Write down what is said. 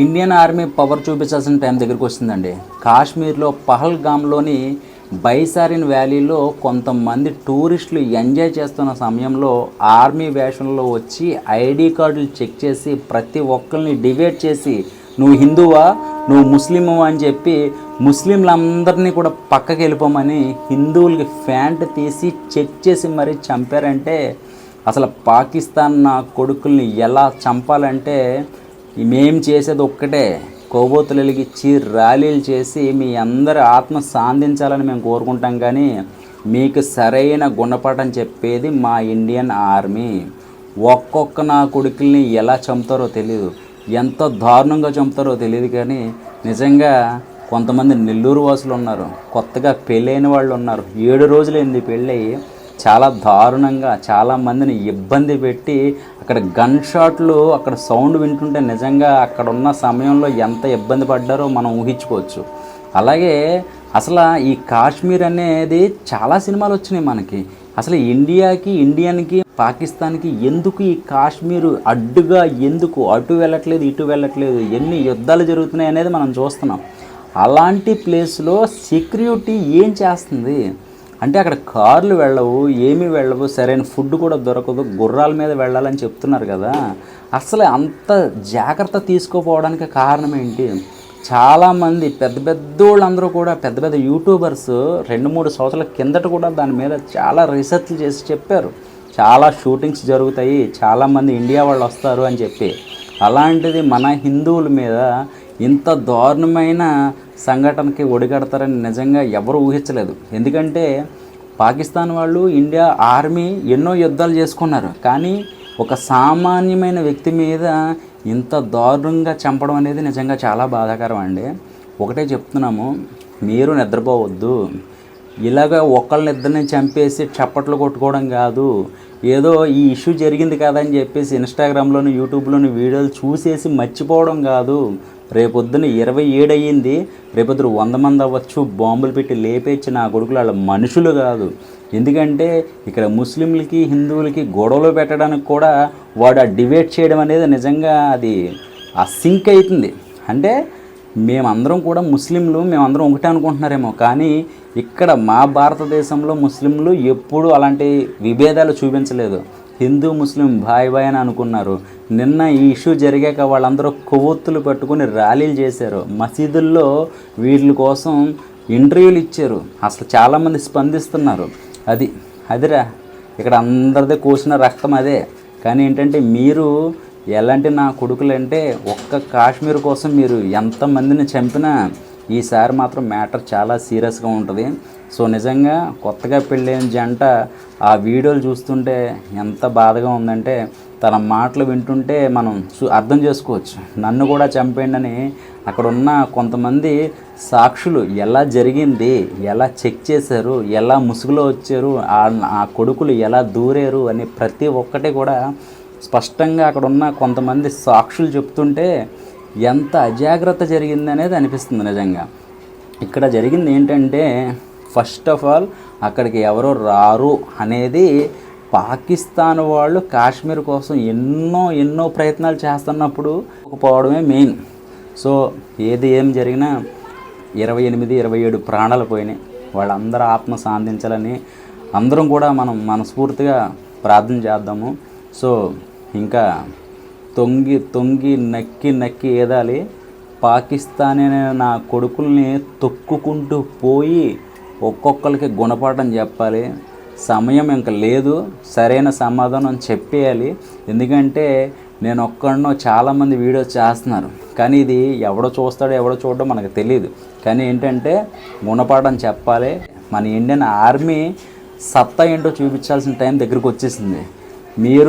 Indian army power చూపించాల్సిన time దగ్గరికి వస్తుందండి. కాశ్మీర్లో పహల్గామ్లోని బైసారిన్ వ్యాలీలో కొంతమంది టూరిస్టులు ఎంజాయ్ చేస్తున్న సమయంలో ఆర్మీ వేషంలో వచ్చి ఐడి కార్డులు చెక్ చేసి ప్రతి ఒక్కరిని డివైడ్ చేసి నువ్వు హిందువా, నువ్వు ముస్లిము అని చెప్పి ముస్లింలందరినీ కూడా పక్కకి వెళ్ళిపోమని హిందువులకి ప్యాంట్ తీసి చెక్ చేసి మరీ చంపారంటే అసలు పాకిస్తాన్ నా కొడుకుల్ని ఎలా చంపాలంటే మేము చేసేది ఒక్కటే, కోబోతులు వెలిగించి ర్యాలీలు చేసి మీ అందరి ఆత్మ సాధించాలని మేము కోరుకుంటాం. కానీ మీకు సరైన గుణపాఠం చెప్పేది మా ఇండియన్ ఆర్మీ. ఒక్కొక్క నా కొడుకుల్ని ఎలా చంపుతారో తెలియదు, ఎంత దారుణంగా చంపుతారో తెలియదు. కానీ నిజంగా కొంతమంది నెల్లూరు వాసులు ఉన్నారు, కొత్తగా పెళ్ళైన వాళ్ళు ఉన్నారు. 7 రోజులైంది పెళ్ళయి, చాలా దారుణంగా చాలామందిని ఇబ్బంది పెట్టి అక్కడ గన్ షాట్లు అక్కడ సౌండ్ వింటుంటే నిజంగా అక్కడ ఉన్న సమయంలో ఎంత ఇబ్బంది పడ్డారో మనం ఊహించుకోవచ్చు. అలాగే అసలు ఈ కాశ్మీర్ అనేది చాలా సినిమాలు వచ్చినాయి మనకి. అసలు ఇండియాకి, ఇండియన్కి, పాకిస్తాన్కి ఎందుకు ఈ కాశ్మీరు అడ్డుగా ఎందుకు అటు వెళ్ళట్లేదు ఇటు వెళ్ళట్లేదు, ఎన్ని యుద్ధాలు జరుగుతున్నాయి అనేది మనం చూస్తున్నాం. అలాంటి ప్లేస్లో సెక్యూరిటీ ఏం చేస్తుంది అంటే అక్కడ కార్లు వెళ్ళవు, ఏమీ వెళ్ళవు, సరైన ఫుడ్ కూడా దొరకదు, గుర్రాల మీద వెళ్ళాలని చెప్తున్నారు కదా. అసలు అంత జాగ్రత్త తీసుకోపోవడానికి కారణం ఏంటి? చాలామంది పెద్ద పెద్ద వాళ్ళందరూ కూడా పెద్ద పెద్ద యూట్యూబర్స్ 2-3 సంవత్సరాల కిందట కూడా దాని మీద చాలా రీసెర్చ్లు చేసి చెప్పారు. చాలా షూటింగ్స్ జరుగుతాయి, చాలామంది ఇండియా వాళ్ళు వస్తారు అని చెప్పి. అలాంటిది మన హిందువుల మీద ఇంత దారుణమైన సంఘటనకి ఒడిగడతారని నిజంగా ఎవరు ఊహించలేదు. ఎందుకంటే పాకిస్తాన్ వాళ్ళు ఇండియా ఆర్మీ ఎన్నో యుద్ధాలు చేసుకున్నారు, కానీ ఒక సామాన్యమైన వ్యక్తి మీద ఇంత దారుణంగా చంపడం అనేది నిజంగా చాలా బాధాకరం అండి. ఒకటే చెప్తున్నాము, మీరు నిద్రపోవద్దు. ఇలాగ ఒకళ్ళనిద్దరిని చంపేసి చప్పట్లు కొట్టుకోవడం కాదు, ఏదో ఈ ఇష్యూ జరిగింది కాదని చెప్పేసి ఇన్స్టాగ్రామ్లోని యూట్యూబ్లోని వీడియోలు చూసేసి మర్చిపోవడం కాదు. రేపొద్దున 27 అయ్యింది, రేపొద్దున 100 మంది అవ్వచ్చు, బాంబులు పెట్టి లేపేచ్చి నా కొడుకులు వాళ్ళ మనుషులు కాదు. ఎందుకంటే ఇక్కడ ముస్లింలకి హిందువులకి గొడవలు పెట్టడానికి కూడా వాడు ఆ డిబేట్ చేయడం అనేది నిజంగా అది ఆ సింక్ అవుతుంది. అంటే మేమందరం కూడా ముస్లింలు, మేమందరం ఒకటే అనుకుంటున్నారేమో, కానీ ఇక్కడ మా భారతదేశంలో ముస్లింలు ఎప్పుడూ అలాంటి విభేదాలు చూపించలేదు. హిందూ ముస్లిం బాయ్ బాయ్ అని అనుకున్నారు. నిన్న ఈ ఇష్యూ జరిగాక వాళ్ళందరూ కొవ్వొత్తులు పట్టుకుని ర్యాలీలు చేశారు, మసీదుల్లో వీళ్ళ కోసం ఇంటర్వ్యూలు ఇచ్చారు. అసలు చాలామంది స్పందిస్తున్నారు. అదిరా ఇక్కడ అందరిదే కోసిన రక్తం అదే. కానీ ఏంటంటే మీరు ఎలాంటి నా కొడుకులంటే ఒక్క కాశ్మీర్ కోసం మీరు ఎంతమందిని చంపినా ఈసారి మాత్రం మ్యాటర్ చాలా సీరియస్గా ఉంటుంది. సో నిజంగా కొత్తగా పెళ్ళైన జంట ఆ వీడియోలు చూస్తుంటే ఎంత బాధగా ఉందంటే తన మాటలు వింటుంటే మనం అర్థం చేసుకోవచ్చు. నన్ను కూడా చంపేయండి అని అక్కడ ఉన్న కొంతమంది సాక్షులు ఎలా జరిగింది, ఎలా చెక్ చేశారు, ఎలా ముసుగులో వచ్చారు, ఆ కొడుకులు ఎలా దూరారు అని ప్రతి ఒక్కటి కూడా స్పష్టంగా అక్కడ ఉన్న కొంతమంది సాక్షులు చెప్తుంటే ఎంత అజాగ్రత్త జరిగింది అనేది అనిపిస్తుంది. నిజంగా ఇక్కడ జరిగింది ఏంటంటే ఫస్ట్ ఆఫ్ ఆల్ అక్కడికి ఎవరో రారు అనేది పాకిస్తాన్ వాళ్ళు కాశ్మీర్ కోసం ఎన్నో ప్రయత్నాలు చేస్తున్నప్పుడు పోవడమే మెయిన్. సో ఏం జరిగినా 28-27 ప్రాణాలు పోయినాయి. వాళ్ళందరూ ఆత్మ శాంతించాలని అందరం కూడా మనం మనస్ఫూర్తిగా ప్రార్థన చేద్దాము. సో ఇంకా తొంగి నక్కి ఏదాలి. పాకిస్తాన్ అనే నా కొడుకుల్ని తొక్కుకుంటూ పోయి ఒక్కొక్కరికి గుణపాఠం చెప్పాలి. సమయం ఇంకా లేదు, సరైన సమాధానం చెప్పేయాలి. ఎందుకంటే నేను ఒక్కడనో చాలామంది వీడియోస్ చేస్తున్నారు, కానీ ఇది ఎవడో చూస్తాడో ఎవడో చూడడం మనకు తెలియదు. కానీ ఏంటంటే గుణపాఠం చెప్పాలి. మన ఇండియన్ ఆర్మీ సత్తా ఏంటో చూపించాల్సిన టైం దగ్గరికి వచ్చేసింది. మీరు